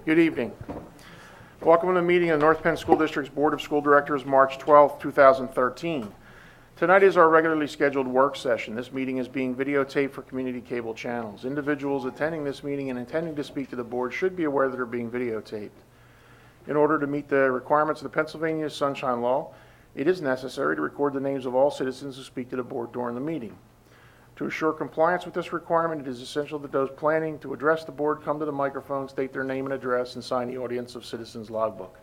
Good evening. Welcome to the meeting of the North Penn School District's Board of School Directors, March 12, 2013. Tonight is our regularly scheduled work session. This meeting is being videotaped for community cable channels. Individuals attending this meeting and intending to speak to the board should be aware that they're being videotaped. In order to meet the requirements of the Pennsylvania Sunshine Law, it is necessary to record the names of all citizens who speak to the board during the meeting. To assure compliance with this requirement, it is essential that those planning to address the board come to the microphone, state their name and address, and sign the audience of citizens logbook.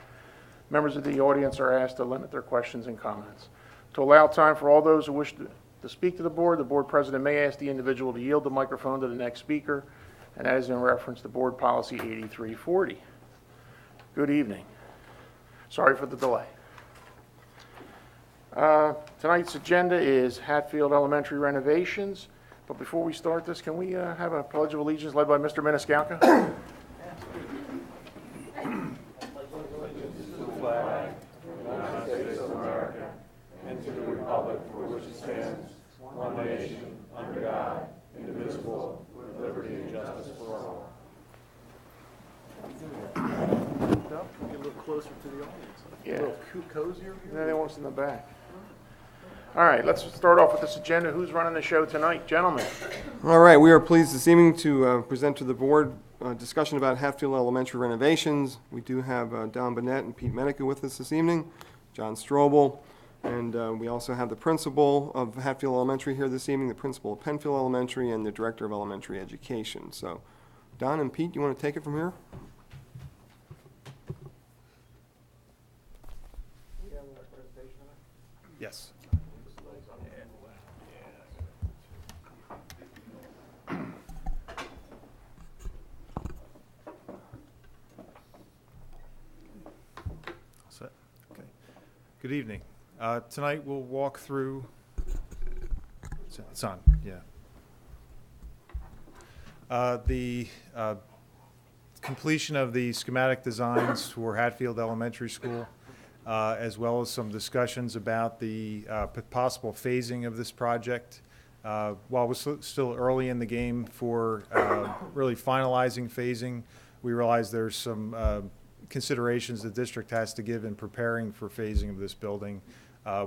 Members of the audience are asked to limit their questions and comments. To allow time for all those who wish to speak to the board president may ask the individual to yield the microphone to the next speaker, and that is in reference to Board Policy 8340. Good evening. Sorry for the delay. Tonight's agenda is Hatfield Elementary renovations. But before we start this, can we have a Pledge of Allegiance led by Mr. Maniscalco? To the flag of the United States of America and to the republic for which it stands, one nation, under God, indivisible, with liberty and justice for all. Get a little closer to the audience. Yeah. A little cozier. And then wants in the back. All right, let's start off with this agenda. Who's running the show tonight? Gentlemen. All right, we are pleased this evening to present to the board a discussion about Hatfield Elementary renovations. We do have Don Burnett and Pete Medica with us this evening, John Strobel, and we also have the principal of Hatfield Elementary here this evening, the principal of Penfield Elementary, and the director of elementary education. So, Don and Pete, you want to take it from here? Yes. Okay. Good evening. Tonight we'll walk through. It's on. Yeah. The completion of the schematic designs for Hatfield Elementary School, as well as some discussions about the possible phasing of this project. While we're still early in the game for really finalizing phasing, we realize there's some considerations the district has to give in preparing for phasing of this building.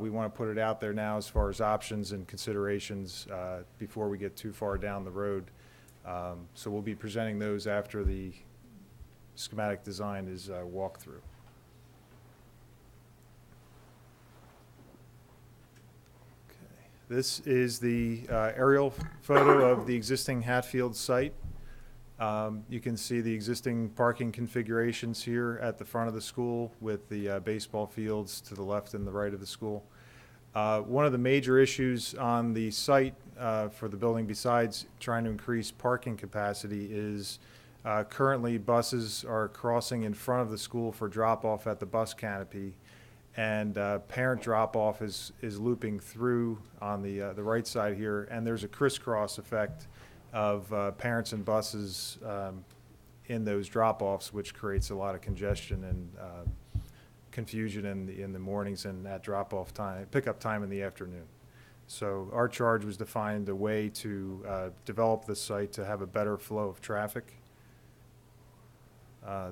We want to put it out there now as far as options and considerations before we get too far down the road. So we'll be presenting those after the schematic design is walked through. This is the aerial photo of the existing Hatfield site. You can see the existing parking configurations here at the front of the school with the baseball fields to the left and the right of the school. One of the major issues on the site for the building, besides trying to increase parking capacity, is currently buses are crossing in front of the school for drop-off at the bus canopy, and parent drop-off is looping through on the right side here, and there's a crisscross effect of parents and buses in those drop-offs, which creates a lot of congestion and confusion in the mornings and at drop-off time, pickup time in the afternoon. So our charge was to find a way to develop the site to have a better flow of traffic.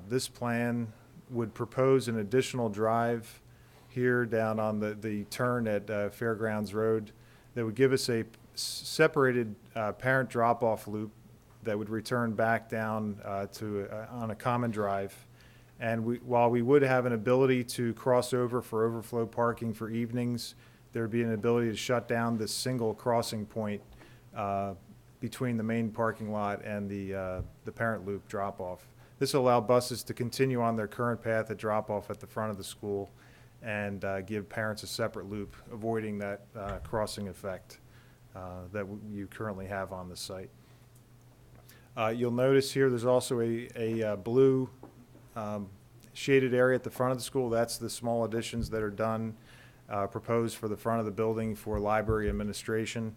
This plan would propose an additional drive here down on the turn at Fairgrounds Road that would give us a separated parent drop-off loop that would return back down on a common drive. And while we would have an ability to cross over for overflow parking for evenings, there would be an ability to shut down this single crossing point between the main parking lot and the parent loop drop-off. This will allow buses to continue on their current path at drop-off at the front of the school and give parents a separate loop, avoiding that crossing effect that you currently have on the site. You'll notice here there's also a blue shaded area at the front of the school. That's the small additions that are done, proposed for the front of the building for library administration.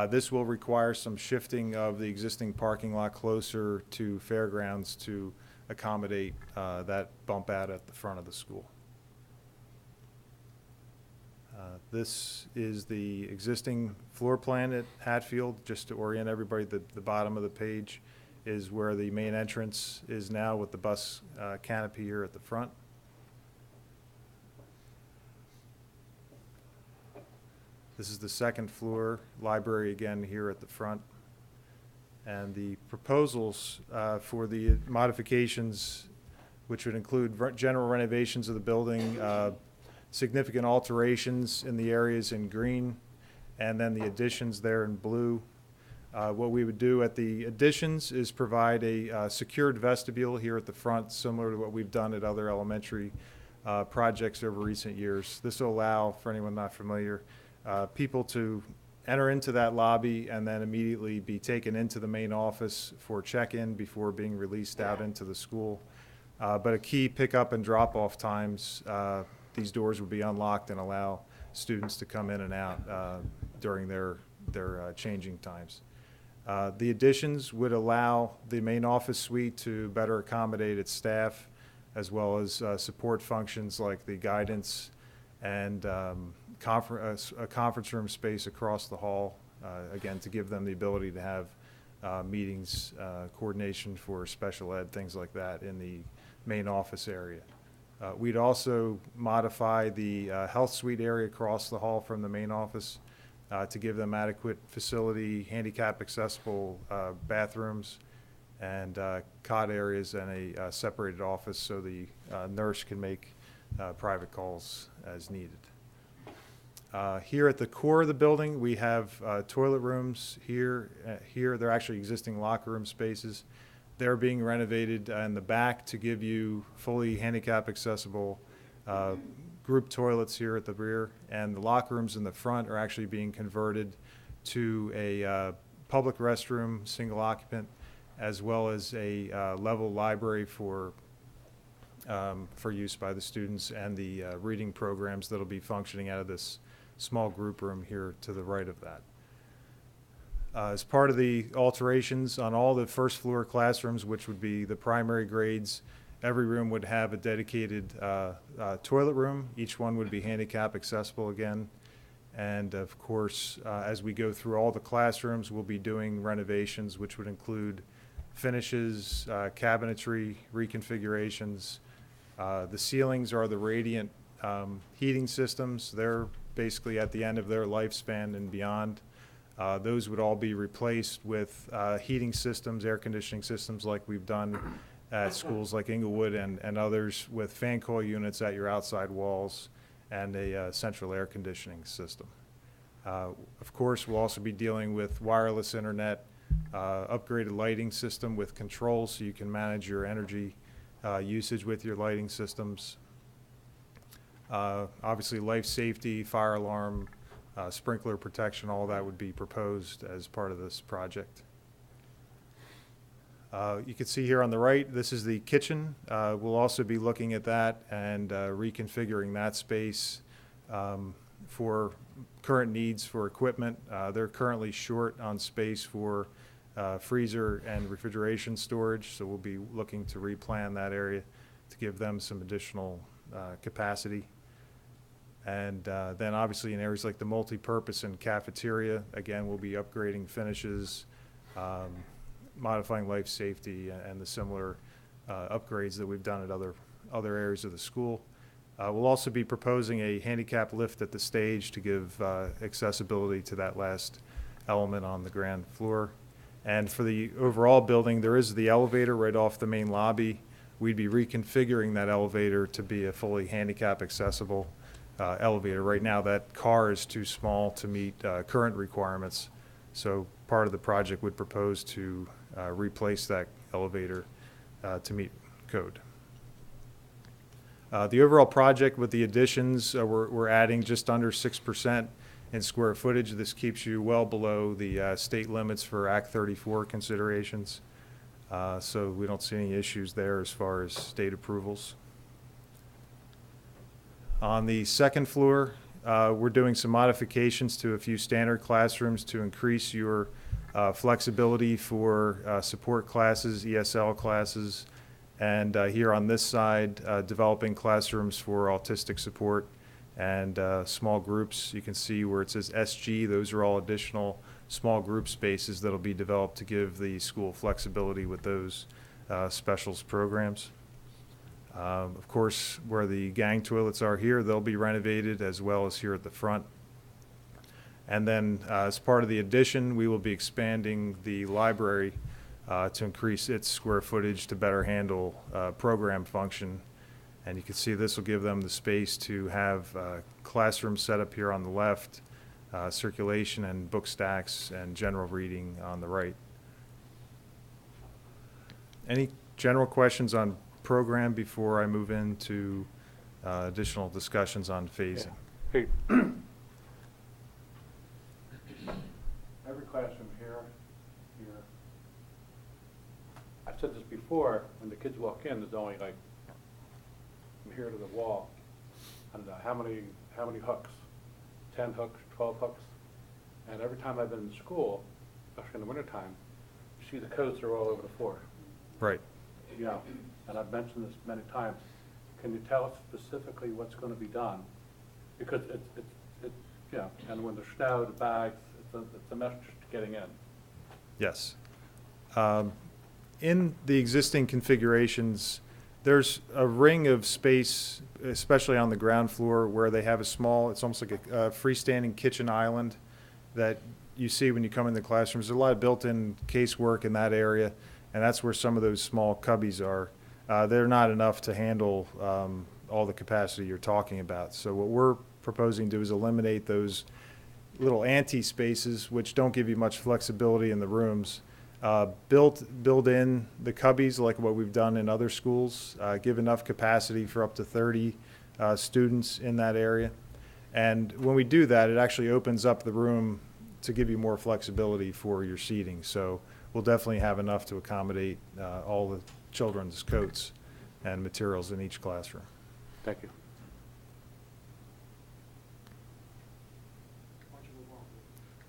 This will require some shifting of the existing parking lot closer to Fairgrounds to accommodate that bump out at the front of the school. This is the existing floor plan at Hatfield, just to orient everybody, the bottom of the page is where the main entrance is now with the bus canopy here at the front. This is the second floor, library again here at the front. And the proposals for the modifications, which would include general renovations of the building, significant alterations in the areas in green, and then the additions there in blue. What we would do at the additions is provide a secured vestibule here at the front, similar to what we've done at other elementary projects over recent years. This will allow, for anyone not familiar, people to enter into that lobby and then immediately be taken into the main office for check-in before being released out into the school. But a key pickup and drop-off times, these doors would be unlocked and allow students to come in and out during their changing times. The additions would allow the main office suite to better accommodate its staff, as well as support functions like the guidance and a conference room space across the hall, again, to give them the ability to have meetings, coordination for special ed, things like that in the main office area. We'd also modify the health suite area across the hall from the main office to give them adequate facility, handicap accessible bathrooms, and cot areas and a separated office so the nurse can make private calls as needed. Here at the core of the building, we have toilet rooms here. Here, they're actually existing locker room spaces. They're being renovated in the back to give you fully handicap accessible group toilets here at the rear, and the locker rooms in the front are actually being converted to a public restroom, single occupant, as well as a level library for use by the students and the reading programs that'll be functioning out of this small group room here to the right of that. As part of the alterations on all the first floor classrooms, which would be the primary grades, every room would have a dedicated toilet room. Each one would be handicap accessible again. And of course, as we go through all the classrooms, we'll be doing renovations, which would include finishes, cabinetry, reconfigurations. The ceilings are the radiant heating systems. They're basically at the end of their lifespan and beyond. Those would all be replaced with heating systems, air conditioning systems like we've done at schools like Inglewood and others, with fan coil units at your outside walls and a central air conditioning system. Of course, we'll also be dealing with wireless internet, upgraded lighting system with controls so you can manage your energy usage with your lighting systems. Obviously, life safety, fire alarm, sprinkler protection, all that would be proposed as part of this project. You can see here on the right, this is the kitchen. We'll also be looking at that and reconfiguring that space for current needs for equipment. They're currently short on space for freezer and refrigeration storage, so we'll be looking to replan that area to give them some additional capacity. And then obviously in areas like the multi-purpose and cafeteria, again, we'll be upgrading finishes, modifying life safety, and the similar upgrades that we've done at other areas of the school. We'll also be proposing a handicap lift at the stage to give accessibility to that last element on the ground floor. And for the overall building, there is the elevator right off the main lobby. We'd be reconfiguring that elevator to be a fully handicap accessible elevator. Right now, that car is too small to meet current requirements. So part of the project would propose to replace that elevator to meet code. The overall project with the additions, we're adding just under 6% in square footage. This keeps you well below the state limits for Act 34 considerations. So we don't see any issues there as far as state approvals. On the second floor, we're doing some modifications to a few standard classrooms to increase your flexibility for support classes, ESL classes, and here on this side, developing classrooms for autistic support and small groups. You can see where it says SG, those are all additional small group spaces that'll be developed to give the school flexibility with those specials programs. Of course, where the gang toilets are here, they'll be renovated, as well as here at the front. And then as part of the addition, we will be expanding the library to increase its square footage to better handle program function. And you can see this will give them the space to have classrooms set up here on the left, circulation and book stacks and general reading on the right. Any general questions on program before I move into additional discussions on phasing? Hey. Every classroom here. I've said this before, when the kids walk in, there's only like, from here to the wall, and how many hooks? 10 hooks, 12 hooks? And every time I've been in school, especially in the wintertime, you see the coats are all over the floor. Right. You know, and I've mentioned this many times. Can you tell us specifically what's going to be done? Because it's you know, and when there's snow, the bags, it's a mess just getting in. Yes. In the existing configurations, there's a ring of space, especially on the ground floor, where they have a small, it's almost like a freestanding kitchen island that you see when you come in the classrooms. There's a lot of built-in casework in that area, and that's where some of those small cubbies are. They're not enough to handle all the capacity you're talking about. So what we're proposing to do is eliminate those little ante-spaces, which don't give you much flexibility in the rooms. Build in the cubbies like what we've done in other schools, give enough capacity for up to 30 students in that area. And when we do that, it actually opens up the room to give you more flexibility for your seating. So we'll definitely have enough to accommodate all the children's coats and materials in each classroom. Thank you.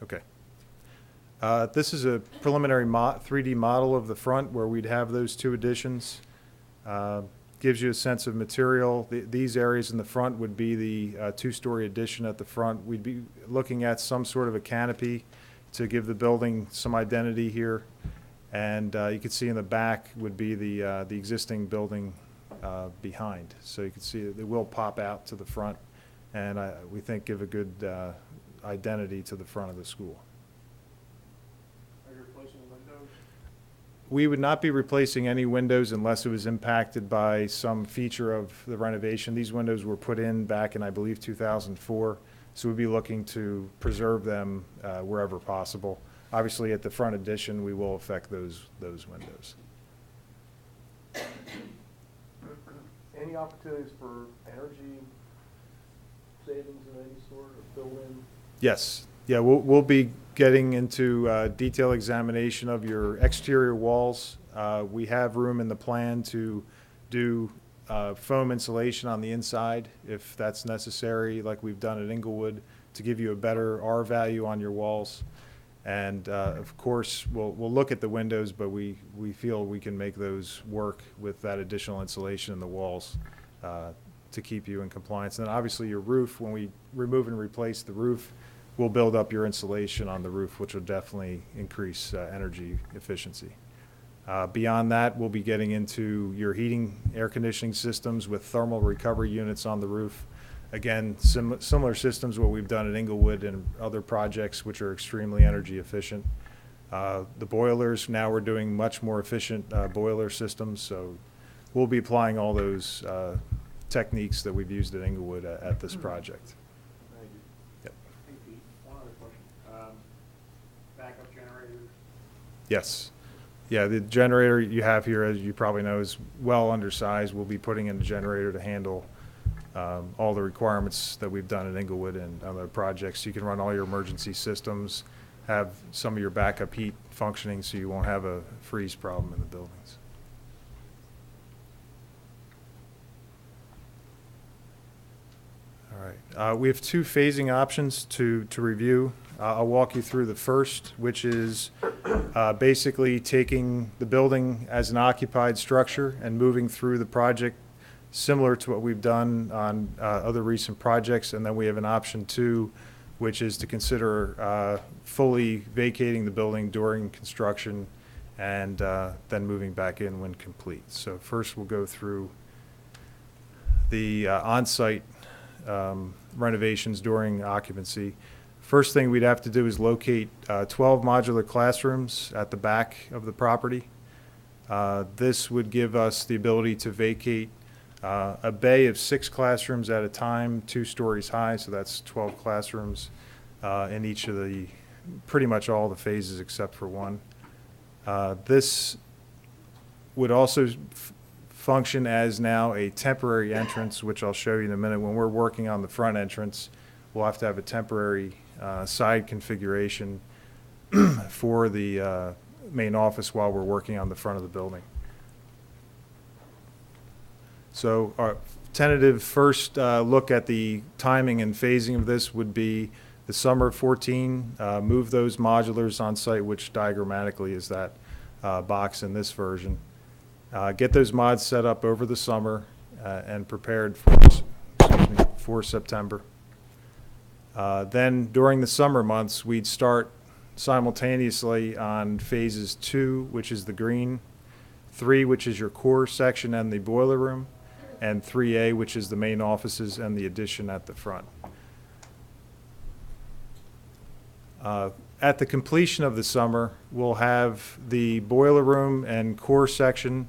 Okay. This is a preliminary 3D model of the front where we'd have those two additions. Gives you a sense of material. These areas in the front would be the two-story addition at the front. We'd be looking at some sort of a canopy to give the building some identity here. And you can see in the back would be the existing building behind. So you can see it will pop out to the front, and we think give a good identity to the front of the school. Are you replacing windows? We would not be replacing any windows unless it was impacted by some feature of the renovation. These windows were put in back in, I believe, 2004, so we'd be looking to preserve them wherever possible. Obviously, at the front addition, we will affect those windows. Any opportunities for energy savings of any sort or build-in? Yes. Yeah, we'll be getting into detailed examination of your exterior walls. We have room in the plan to do foam insulation on the inside if that's necessary, like we've done at Inglewood, to give you a better R value on your walls. And of course, we'll look at the windows, but we feel we can make those work with that additional insulation in the walls to keep you in compliance. And then obviously your roof, when we remove and replace the roof, we'll build up your insulation on the roof, which will definitely increase energy efficiency. Beyond that, we'll be getting into your heating, air conditioning systems with thermal recovery units on the roof. Again, similar systems what we've done at Inglewood and other projects which are extremely energy efficient. The boilers, now we're doing much more efficient boiler systems, so we'll be applying all those techniques that we've used at Inglewood at this project. Thank you. Yep. Hey Pete, one other question. Backup generators? Yes. Yeah, the generator you have here, as you probably know, is well undersized. We'll be putting in a generator to handle all the requirements that we've done at Inglewood and other projects. You can run all your emergency systems, have some of your backup heat functioning so you won't have a freeze problem in the buildings. All right. We have two phasing options to review. I'll walk you through the first, which is basically taking the building as an occupied structure and moving through the project similar to what we've done on other recent projects. And then we have an option two, which is to consider fully vacating the building during construction and then moving back in when complete. So first we'll go through the on-site renovations during occupancy. First thing we'd have to do is locate 12 modular classrooms at the back of the property. This would give us the ability to vacate a bay of 6 classrooms at a time, 2 stories high, so that's 12 classrooms in each of the, pretty much all the phases except for one. This would also function as now a temporary entrance, which I'll show you in a minute. When we're working on the front entrance, we'll have to have a temporary side configuration for the main office while we're working on the front of the building. So our tentative first look at the timing and phasing of this would be the summer of 14, move those modulars on site, which diagrammatically is that box in this version. Get those mods set up over the summer and prepared for September. Then during the summer months, we'd start simultaneously on phases 2, which is the green, 3, which is your core section and the boiler room, and 3A, which is the main offices and the addition at the front. At the completion of the summer, we'll have the boiler room and core section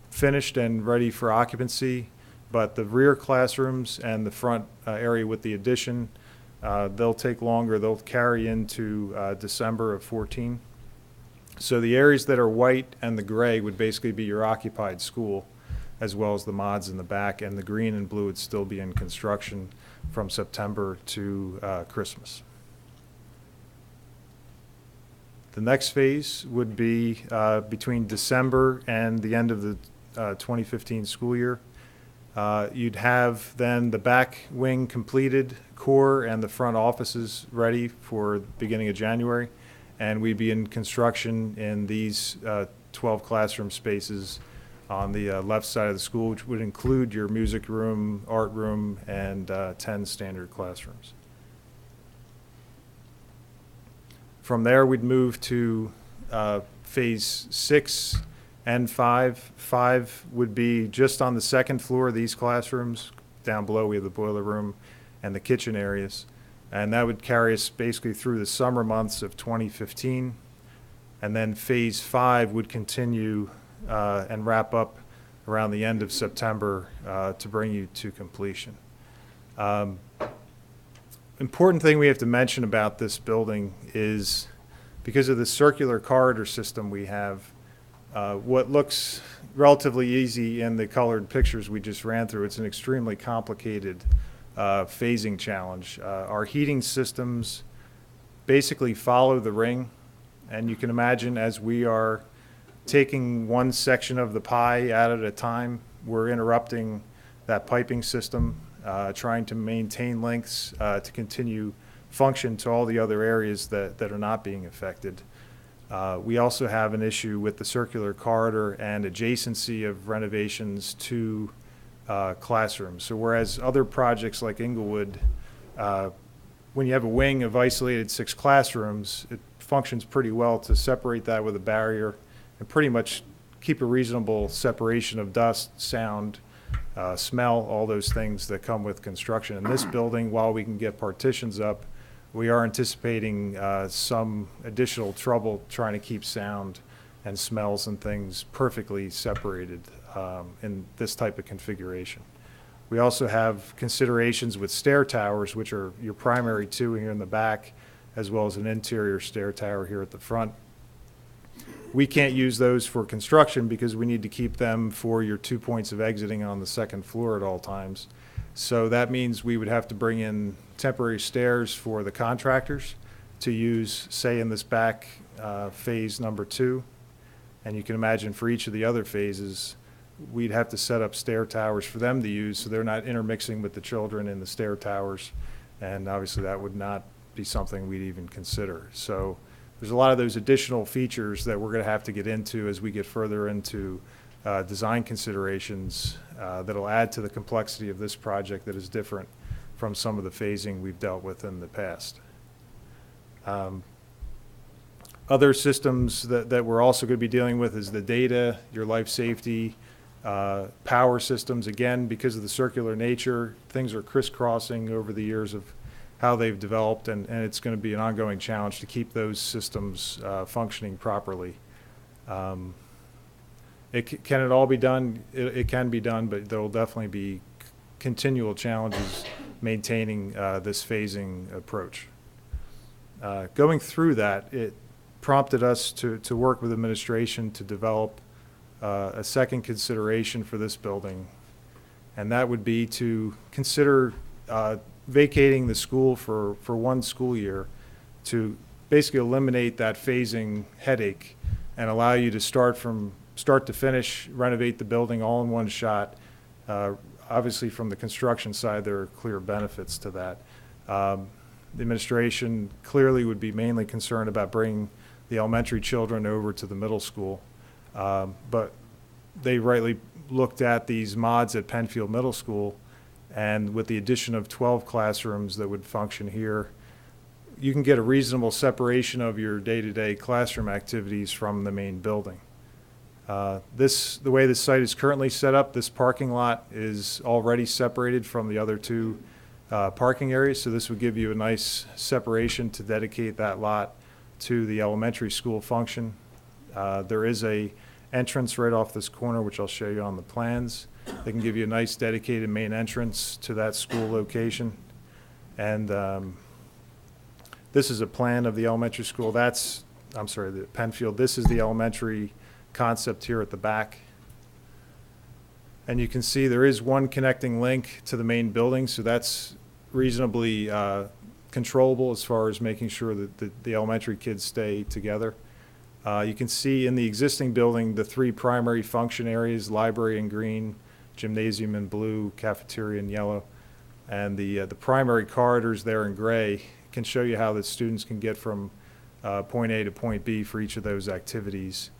finished and ready for occupancy, but the rear classrooms and the front area with the addition, they'll take longer. They'll carry into December of 14. So the areas that are white and the gray would basically be your occupied school, as well as the mods in the back, and the green and blue would still be in construction from September to Christmas. The next phase would be between December and the end of the 2015 school year. You'd have then the back wing completed, core and the front offices ready for the beginning of January, and we'd be in construction in these 12 classroom spaces on the left side of the school, which would include your music room, art room, and 10 standard classrooms. From there, we'd move to phase 6 and 5. 5 would be just on the second floor of these classrooms. Down below, we have the boiler room and the kitchen areas. And that would carry us basically through the summer months of 2015. And then phase 5 would continue and wrap up around the end of September to bring you to completion. Important thing we have to mention about this building is because of the circular corridor system we have, what looks relatively easy in the colored pictures we just ran through, it's an extremely complicated phasing challenge. Our heating systems basically follow the ring, and you can imagine as we are taking one section of the pie out at a time, we're interrupting that piping system, trying to maintain lengths to continue function to all the other areas that are not being affected. We also have an issue with the circular corridor and adjacency of renovations to classrooms. So whereas other projects like Inglewood, when you have a wing of isolated 6 classrooms, it functions pretty well to separate that with a barrier and pretty much keep a reasonable separation of dust, sound, smell, all those things that come with construction. In this building, while we can get partitions up, we are anticipating some additional trouble trying to keep sound and smells and things perfectly separated in this type of configuration. We also have considerations with stair towers, which are your primary 2 here in the back, as well as an interior stair tower here at the front. We can't use those for construction because we need to keep them for your 2 points of exiting on the second floor at all times. So that means we would have to bring in temporary stairs for the contractors to use, say, in this back phase number 2. And you can imagine for each of the other phases, we'd have to set up stair towers for them to use so they're not intermixing with the children in the stair towers. And obviously that would not be something we'd even consider. So there's a lot of those additional features that we're going to have to get into as we get further into design considerations that'll add to the complexity of this project that is different from some of the phasing we've dealt with in the past. Other systems that we're also going to be dealing with is the data, your life safety, power systems. Again, because of the circular nature, things are crisscrossing over the years of how they've developed, and it's going to be an ongoing challenge to keep those systems functioning properly. Can it all be done? It can be done, but there will definitely be continual challenges maintaining this phasing approach. Going through that, it prompted us to work with administration to develop a second consideration for this building, and that would be to consider vacating the school for one school year to basically eliminate that phasing headache and allow you to start to finish, renovate the building all in one shot. Obviously, from the construction side, there are clear benefits to that. The administration clearly would be mainly concerned about bringing the elementary children over to the middle school, but they rightly looked at these mods at Penfield Middle School, and with the addition of 12 classrooms that would function here, you can get a reasonable separation of your day-to-day classroom activities from the main building. The way this site is currently set up, this parking lot is already separated from the other two parking areas, so this would give you a nice separation to dedicate that lot to the elementary school function. There is a entrance right off this corner, which I'll show you on the plans. They can give you a nice dedicated main entrance to that school location. And this is a plan of the elementary school. The Penfield. This is the elementary concept here at the back. And you can see there is one connecting link to the main building, so that's reasonably controllable as far as making sure that the elementary kids stay together. You can see in the existing building the three primary function areas: library in green, gymnasium in blue, cafeteria in yellow, and the primary corridors there in gray can show you how the students can get from point A to point B for each of those activities.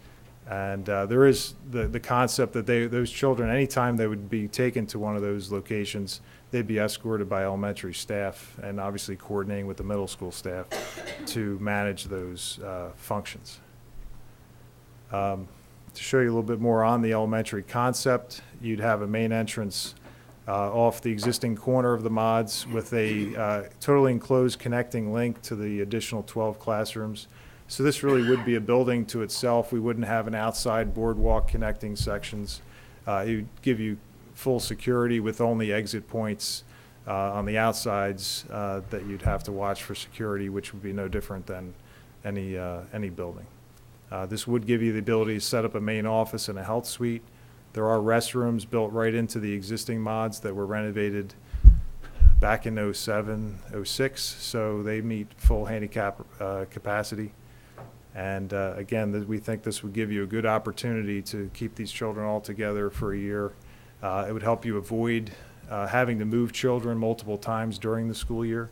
And there is the concept that those children, anytime they would be taken to one of those locations, they'd be escorted by elementary staff and obviously coordinating with the middle school staff to manage those functions. To show you a little bit more on the elementary concept, you'd have a main entrance off the existing corner of the mods with a totally enclosed connecting link to the additional 12 classrooms. So this really would be a building to itself. We wouldn't have an outside boardwalk connecting sections. It would give you full security with only exit points on the outsides that you'd have to watch for security, which would be no different than any building. This would give you the ability to set up a main office and a health suite. There are restrooms built right into the existing mods that were renovated back in 07, 06, so they meet full handicap capacity. And again, we think this would give you a good opportunity to keep these children all together for a year. It would help you avoid having to move children multiple times during the school year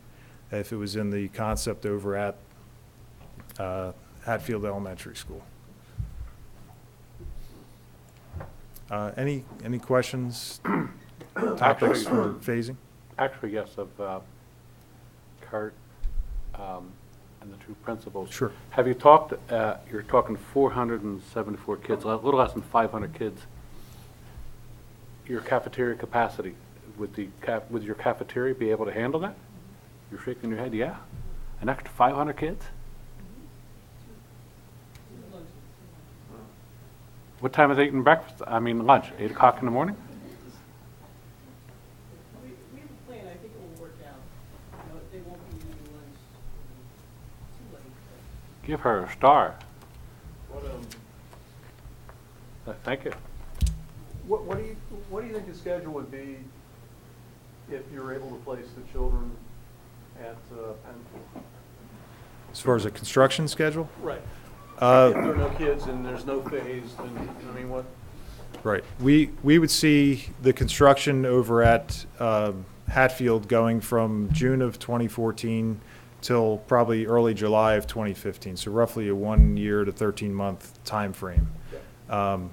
if it was in the concept over at Hatfield Elementary School. Any questions, topics for phasing? Actually, yes, of Kurt and the two principals. Sure. Have you talked, you're talking 474 kids, a little less than 500 kids. Your cafeteria capacity, would your cafeteria be able to handle that? You're shaking your head, yeah? An extra 500 kids? What time are they eating breakfast? I mean lunch, 8 o'clock in the morning? We have a plan, I think it will work out. You know, they won't be eating lunch too late. Give her a star. Thank you. What do you think the schedule would be if you're able to place the children at Penn? As far as a construction schedule? Right. If there are no kids and there's no phase, then, I mean, what? Right. We would see the construction over at Hatfield going from June of 2014 till probably early July of 2015. So roughly a 1 year to 13-month time frame. And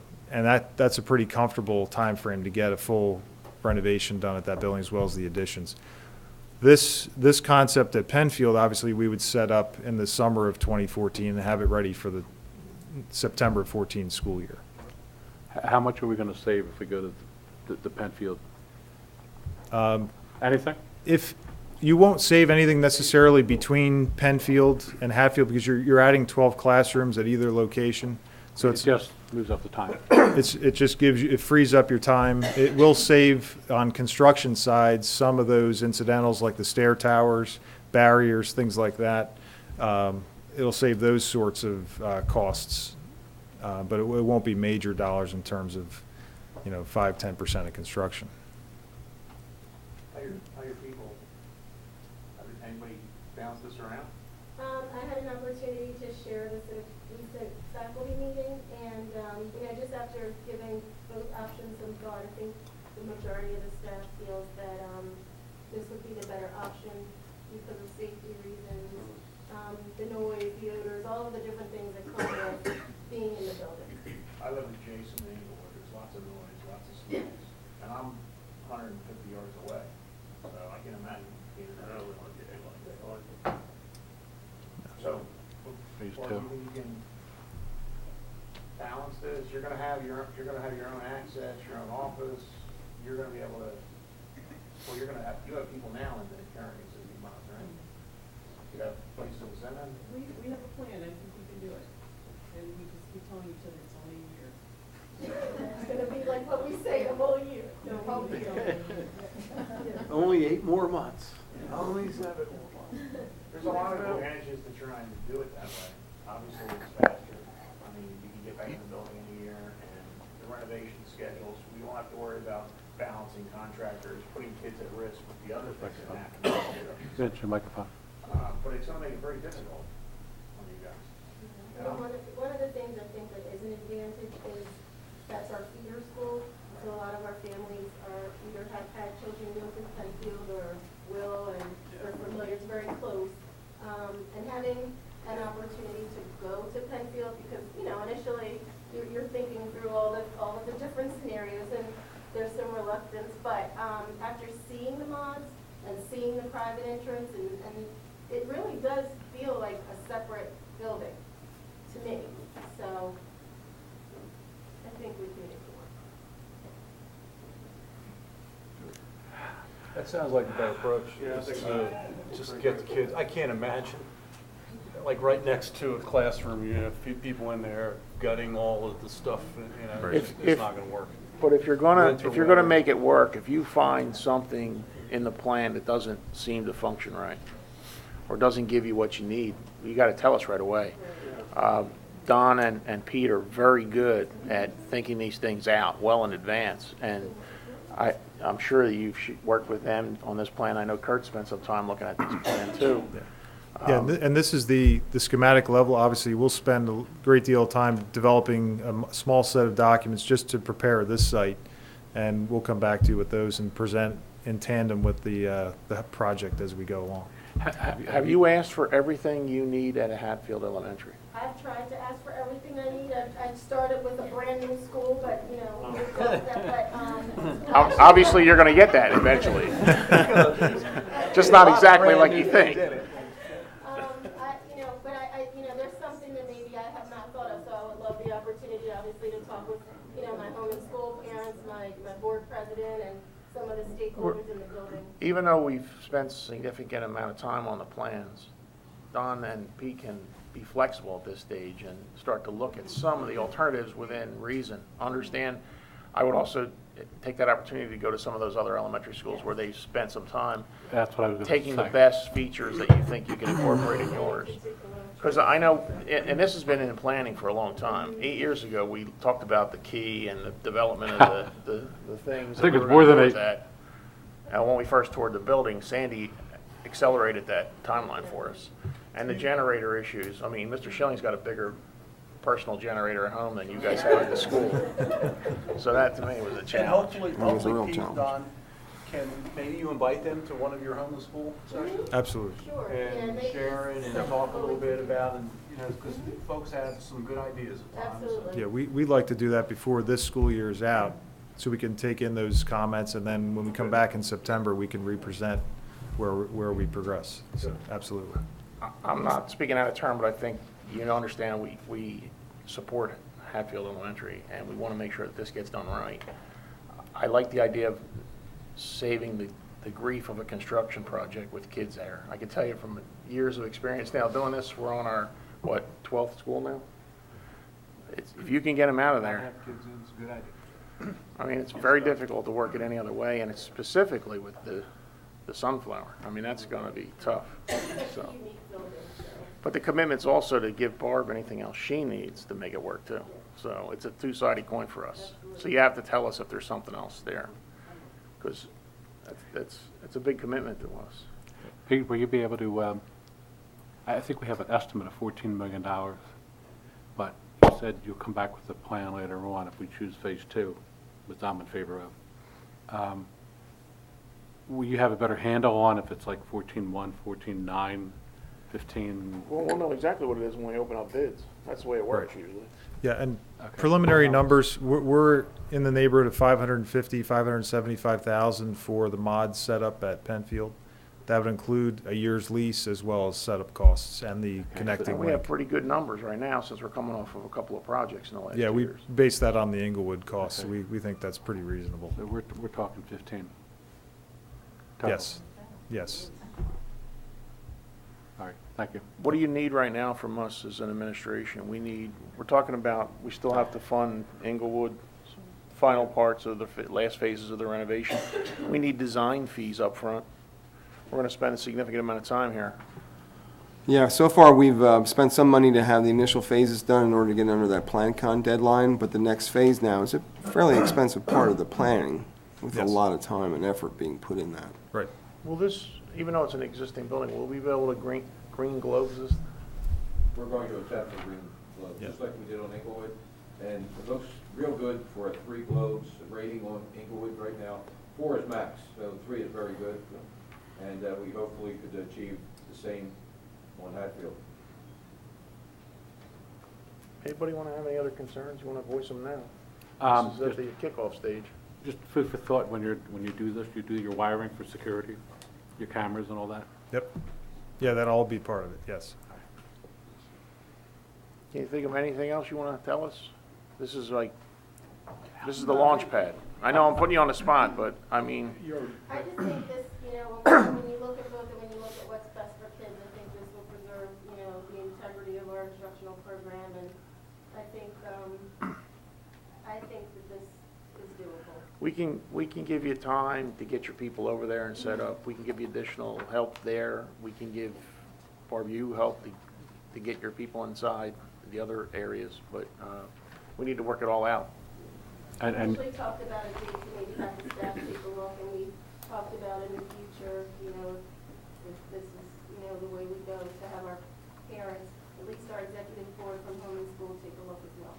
that's a pretty comfortable time frame to get a full renovation done at that building as well as the additions. This concept at Penfield, obviously, we would set up in the summer of 2014 and have it ready for the September 14 school year. How much are we gonna save if we go to the Penfield? Anything? If, you won't save anything necessarily between Penfield and Hatfield because you're adding 12 classrooms at either location. So It it's just moves up the time. it just gives you, it frees up your time. It will save on construction sides some of those incidentals like the stair towers, barriers, things like that. It'll save those sorts of costs, but it won't be major dollars in terms of, 5-10% of construction. How your people, anybody bounce this around? I had an opportunity to share this at a recent faculty meeting, and, just after giving both options some thought, I think the majority of the staff feels that, this would be the better option because of safety reasons, the noise, the odors, all of the different things that come with being in the building. I live in Jason, Englewood, there's lots of noise, lots of smells, and I'm 150 yards away, so I can imagine being in that early one day like that. So, Phase or two. you think you can balance this, you're gonna have your own access, your own office, you're gonna be able to, well, you have people now in the attorneys that you monitor, right? You have places to send them? We have a plan, I think we can do it. And we just keep telling each other it's only a year. It's gonna be like what we say the whole year. No, we don't. Only 8 more months. Only 7 more months. There's a lot of advantages to trying to do it that way. Obviously, it's faster. I mean, you can get back in the building in a year, and the renovation schedules, we don't have to worry about balancing contractors, putting kids at risk with the other things that happen. Good, your microphone. But it's gonna make it very difficult on you guys. Well, one of the things I think that is an advantage is that's our feeder school. So a lot of our families are either have had children go to Penfield or will and are familiar, it's very close. And having an opportunity to go to Penfield because, initially you're thinking through all of the different scenarios and there's some reluctance. But after seeing the mods and seeing the private entrance and it really does feel like a separate building to me. So I think we can make it work. That sounds like a better approach, Yeah, I is think to so. just get the kids, I can't imagine, like right next to a classroom, people in there gutting all of the stuff, If- it's not gonna work. But if you're Winter gonna weather. make it work, if you find something in the plan that doesn't seem to function right, or doesn't give you what you need, you gotta tell us right away. Don and Pete are very good at thinking these things out well in advance, and I'm sure that you've worked with them on this plan. I know Kurt spent some time looking at this plan too. Yeah, and this is the schematic level. Obviously, we'll spend a great deal of time developing a small set of documents just to prepare this site, and we'll come back to you with those and present in tandem with the project as we go along. Have you asked for everything you need at a Hatfield Elementary? I've tried to ask for everything I need. I've started with a brand new school, but, we talked that, but, Obviously, you're gonna get that eventually. Just not exactly like you think. there's something that maybe I have not thought of, so I would love the opportunity, obviously, to talk with, my home and school parents, my board president, and some of the stakeholders in the building. Even though we've spent a significant amount of time on the plans, Don and Pete can be flexible at this stage and start to look at some of the alternatives within reason. Understand, I would also take that opportunity to go to some of those other elementary schools where they spent some time That's what I was gonna say. taking the best features that you think you can incorporate in yours. Because I know, and this has been in planning for a long time. 8 years ago, we talked about the key and the development of the things. I think that it's we were more gonna than do with that. And when we first toured the building, Sandy accelerated that timeline for us. And the generator issues, I mean, Mr. Schilling's got a bigger personal generator at home than you guys have at the school. So that, to me, was a And challenge. was a real Pete, challenge. Don, maybe you invite them to one of your home and school sessions? Absolutely. Sure. And they Sharon, and talk a little bit about, because folks have some good ideas at times. Absolutely. Yeah, we'd like to do that before this school year is out, so we can take in those comments, and then when we come back in September, we can represent where we progress. So, absolutely. I'm not speaking out of turn, but I think you understand we support Hatfield Elementary, and we want to make sure that this gets done right. I like the idea of saving the grief of a construction project with kids there. I can tell you from years of experience now doing this, we're on our, 12th school now? If you can get them out of there, Have kids in, it's a good idea. I mean, it's very difficult to work it any other way, and it's specifically with the sunflower. I mean, that's going to be tough, so. Unique building, so. But the commitment's also to give Barb anything else she needs to make it work too. So it's a two-sided coin for us. So you have to tell us if there's something else there, because it's a big commitment to us. Pete, will you be able to, I think we have an estimate of $14 million, but you said you'll come back with a plan later on if we choose phase 2, which I'm in favor of. Will you have a better handle on if it's like 14.1, 14.9, 15? Well, we'll know exactly what it is when we open up bids. That's the way it works Right. usually. Yeah, and Okay. preliminary numbers, we're in the neighborhood of 550, 575,000 for the mod setup at Penfield. That would include a year's lease as well as setup costs and the connecting We have link. pretty good numbers right now since we're coming off of a couple of projects in the last Yeah, 2 we years. based that on the Inglewood costs. So Okay. we think that's pretty reasonable. So we're talking 15. Total. Yes, yes. All right, thank you. What do you need right now from us as an administration? We're talking about, we still have to fund Inglewood, final parts of the last phases of the renovation. We need design fees up front. We're going to spend a significant amount of time here. Yeah, so far, we've spent some money to have the initial phases done in order to get under that PlanCon deadline, but the next phase now is a fairly expensive part of the planning, with a Yes. lot of time and effort being put in that. Right. Will this, even though it's an existing building, will we be able to green globes this? We're going to attempt the green globe, just like we did on Inglewood. And it looks real good for a 3 globes rating on Inglewood right now. 4 is max, so 3 is very good. And we hopefully could achieve the same on Hatfield. Anybody want to have any other concerns? You want to voice them now? This is at the kickoff stage. Just food for thought, when you do this, you do your wiring for security, your cameras and all that? Yep. Yeah, that'll all be part of it, yes. Can you think of anything else you want to tell us? This is the launch pad. I know I'm putting you on the spot, but I mean, I just think this, when you look at both and when you look at what's best for kids, I think this will preserve, the integrity of our instructional program, and I think that this is doable. we can give you time to get your people over there and set up. We can give you additional help there. We can give Barb you help to get your people inside the other areas, but we need to work it all out. We And actually talked about a date to maybe have the staff take a look, and we talked about in the future, if this is, the way we go, to have our parents, at least our executive board from home and school, take a look as well.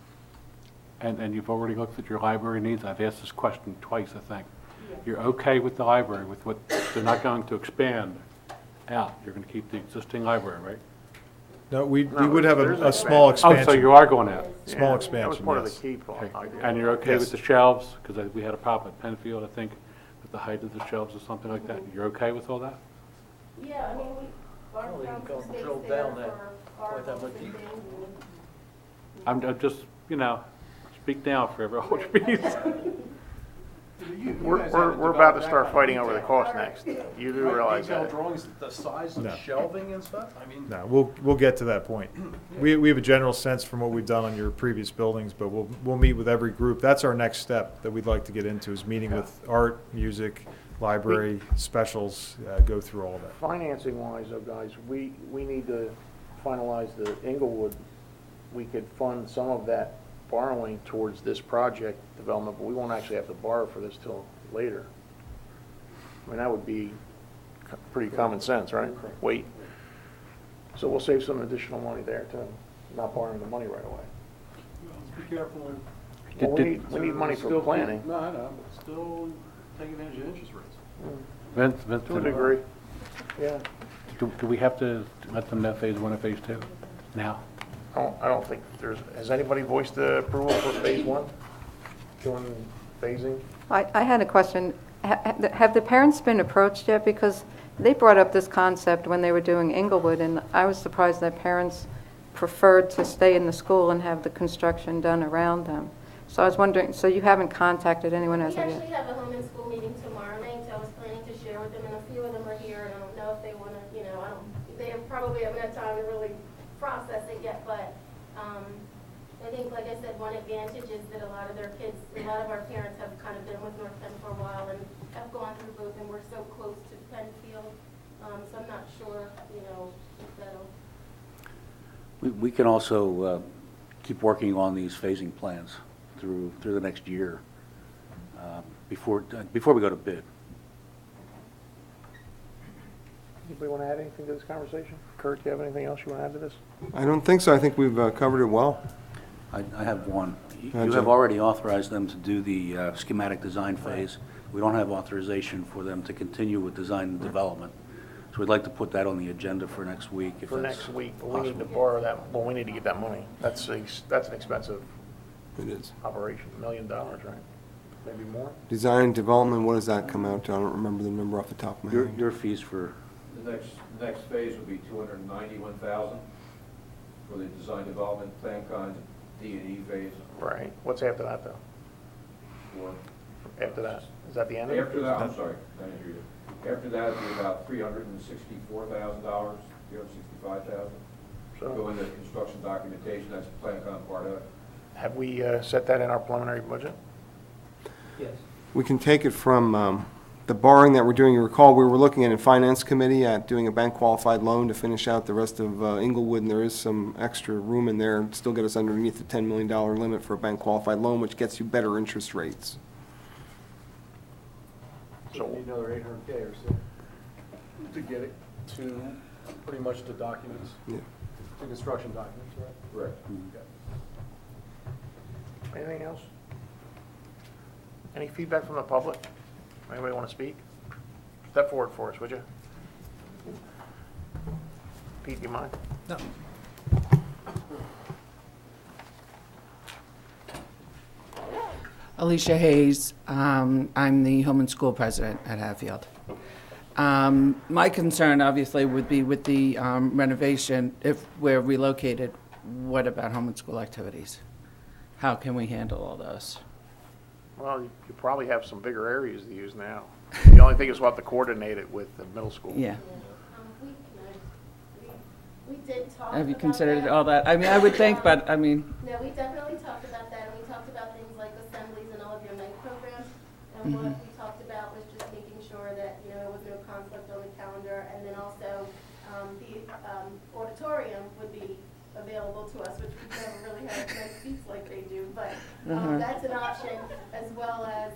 and you've already looked at your library needs? I've asked this question twice, I think. Yes. You're okay with the library, with what, they're not going to expand out? You're going to keep the existing library, right? No, we No, would have there's a an small Oh, expansion. so you are going out? Small Yeah, expansion, That was part of yes. the key part. Okay. idea. And you're okay Yes. with the shelves? Because we had a problem at Penfield, I think, with the height of the shelves or something like that. You're okay with all that? Yeah, I mean, our Well, you can council go stays drill there down that for our point that goals much and deeper. things, I'm just, speak now forever hold your peace. We're about to start fighting over the cost next. You do realize Detailed that. drawings, the size of No. shelving and stuff? I mean, No, we'll get to that point. We have a general sense from what we've done on your previous buildings, but we'll meet with every group. That's our next step that we'd like to get into, is meeting with art, music, library, specials, go through all that. Financing wise though, guys, we need to finalize the Inglewood. We could fund some of that borrowing towards this project development, but we won't actually have to borrow for this till later. I mean, that would be pretty common sense, right? Wait. So we'll save some additional money there too, not borrowing the money right away. be careful. Well, we need money for planning. No, I know, but still take advantage of interest rates. Vince, To a degree, yeah. do we have to let them know phase 1 and phase 2 now? I don't think has anybody voiced the approval for phase 1? Doing phasing? I had a question. Have the parents been approached yet? Because they brought up this concept when they were doing Inglewood, and I was surprised that parents preferred to stay in the school and have the construction done around them. So I was wondering, so you haven't contacted anyone as We of actually yet? have a home and school meeting tomorrow night, so I was planning to share with them, and a few of them are here, and I don't know if they want to, they probably haven't had time to really process it yet, but I think, like I said, one advantage is that a lot of their kids, a lot of our parents have kind of been with North Penn for a while and have gone through both, and we're so close to Penfield, so I'm not sure, if that'll. We can also keep working on these phasing plans through the next year before we go to bid. Anybody want to add anything to this conversation? Kurt, do you have anything else you want to add to this? I don't think so. I think we've covered it well. I have one. You Go ahead, have Jim. already authorized them to do the schematic design phase. We don't have authorization for them to continue with design and development. So we'd like to put that on the agenda for next week. If For that's next week, but we need to possible. borrow that, well, we need to get that money. That's an expensive It is. operation, $1 million, right? Maybe more? Design and development, what does that come out to? I don't remember the number off the top of my head. Your fees for, The next phase would be $291,000 for the design development plan kinds, D&E phase. Right. What's after that, though? For After that? Is that the end of it? After that, I'm sorry, I didn't hear you. After that, it'd be about $364,000, $365,000. Go So into construction documentation, that's the plan con part of it. have we set that in our preliminary budget? Yes. We can take it from the borrowing that we're doing. You recall, we were looking at in Finance Committee at doing a bank-qualified loan to finish out the rest of Inglewood, and there is some extra room in there, and still get us underneath the $10 million limit for a bank-qualified loan, which gets you better interest rates. So we need another $800K or so to get it to pretty much the documents, Yeah. the construction documents, right? Correct. Anything else? Any feedback from the public? Anybody want to speak? Step forward for us, would you? Pete, do you mind? No. Alicia Hayes. I'm the home and school president at Hatfield. My concern obviously would be with the renovation. If we're relocated, what about home and school activities? How can we handle all those? Well, you probably have some bigger areas to use now. The only thing is we'll have to coordinate it with the middle school. Yeah. We did talk Have you about considered that. all that? I mean, I would think, but I mean, No, we definitely talked about that, and we talked about things like assemblies and all of your night programs. And what we talked about was just making sure that, there was no conflict on the calendar, and then also the auditorium would be available to us, which we've never really had nice seats like they do, but that's an option, as well as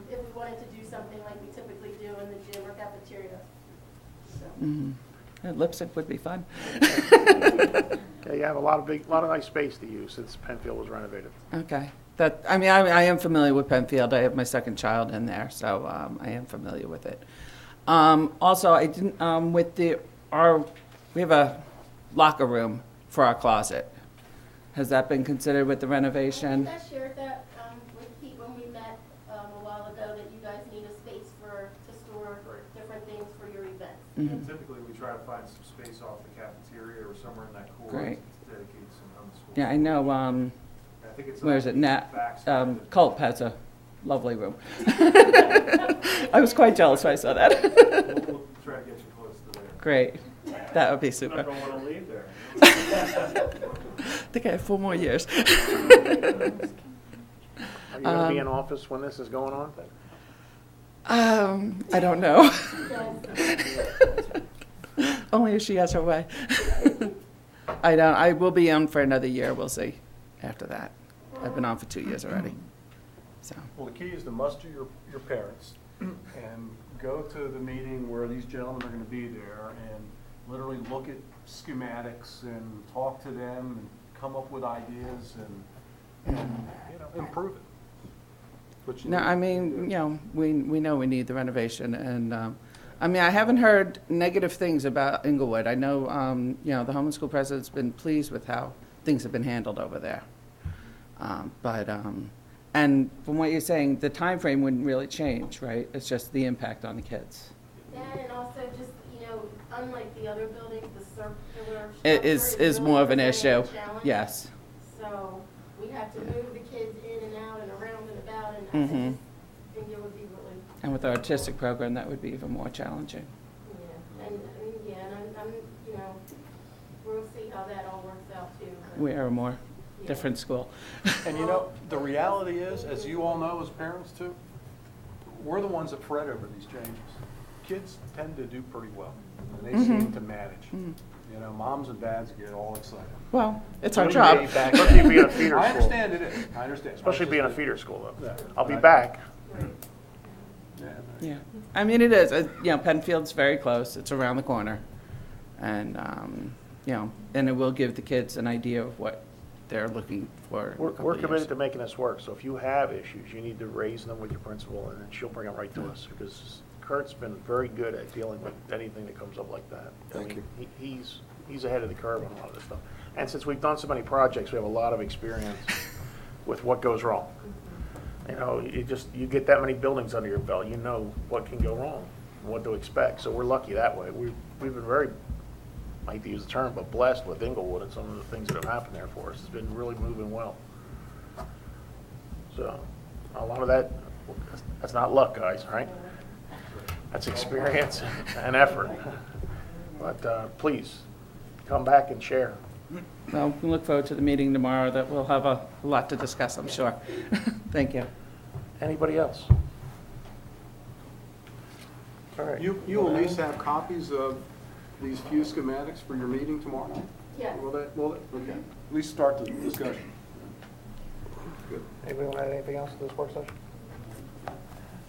if we wanted to do something like we typically do in the gym or cafeteria. So. lipstick would be fun. Yeah, you have a lot of nice space to use since Penfield was renovated. Okay. I am familiar with Penfield. I have my second child in there, so I am familiar with it. Also, I didn't, we have a locker room for our closet. Has that been considered with the renovation? I shared that with Pete when we met a while ago, that you guys need a space to store different things for your events. And typically, we try to find some space off the cafeteria or somewhere in that court Great. to dedicate some home school. Yeah, I know, I think it's where is it? backside. Culp has a lovely room. I was quite jealous when I saw that. We'll try to get you close to there. Great. That would be I super. don't want to leave there. I think I have 4 more years. Are you going to be in office when this is going on? I don't know. Only if she has her way. I will be on for another year. We'll see after that. I've been on for 2 years already. So, Well, the key is to muster your parents and go to the meeting where these gentlemen are going to be there and literally look at schematics and talk to them and come up with ideas and improve it. Which you no, need I to mean, do. we know we need the renovation, and I mean, I haven't heard negative things about Inglewood. I know, the home and school president's been pleased with how things have been handled over there. And from what you're saying, the time frame wouldn't really change, right? It's just the impact on the kids. That, and also just, unlike the other buildings, the circular It structure is really more of an presenting a issue. challenge. Yes. So we have to move the kids in and out and around and about, and I Mhm. just think it would be really, And with our artistic program, that would be even more challenging. yeah, and yeah, and I'm, you know, we'll see how that all works out too. but, We are a more yeah. different school. And you know, the reality is, as you all know as parents too, we're the ones that fret over these changes. Kids tend to do pretty well, and they seem to manage. You know, moms and dads get all excited. Well, it's our Lucky job. being a feeder I school, understand it is, I understand. especially being a It's just feeder school though. Yeah. I'll be back. Right. that- Yeah, I mean, it is, you know, Penfield's very close, it's around the corner. And, you know, and it will give the kids an idea of what they're looking for in a couple We're of committed years. to making this work, so if you have issues, you need to raise them with your principal, and then she'll bring them right to us, because Kurt's been very good at dealing with anything that comes up like that. Thank you. He's ahead of the curve on a lot of this stuff. And since we've done so many projects, we have a lot of experience with what goes wrong. You know, you get that many buildings under your belt, you know what can go wrong, what to expect, so we're lucky that way. We've been very, I hate to use the term, but blessed with Inglewood and some of the things that have happened there for us. It's been really moving well. So, a lot of that's not luck, guys, right? That's experience and effort. But please, come back and share. Well, we look forward to the meeting tomorrow, that we'll have a lot to discuss, I'm sure. Thank you. Anybody else? All right. You will at least have copies of these few schematics for your meeting tomorrow? Yes. Okay, at least start the discussion. Good. Anybody want to add anything else to this work session?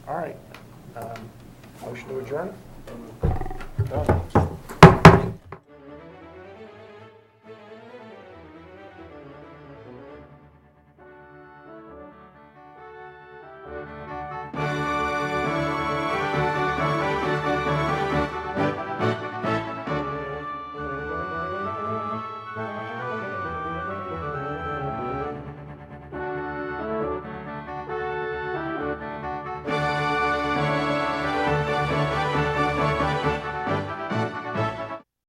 All right. Motion to adjourn? Done.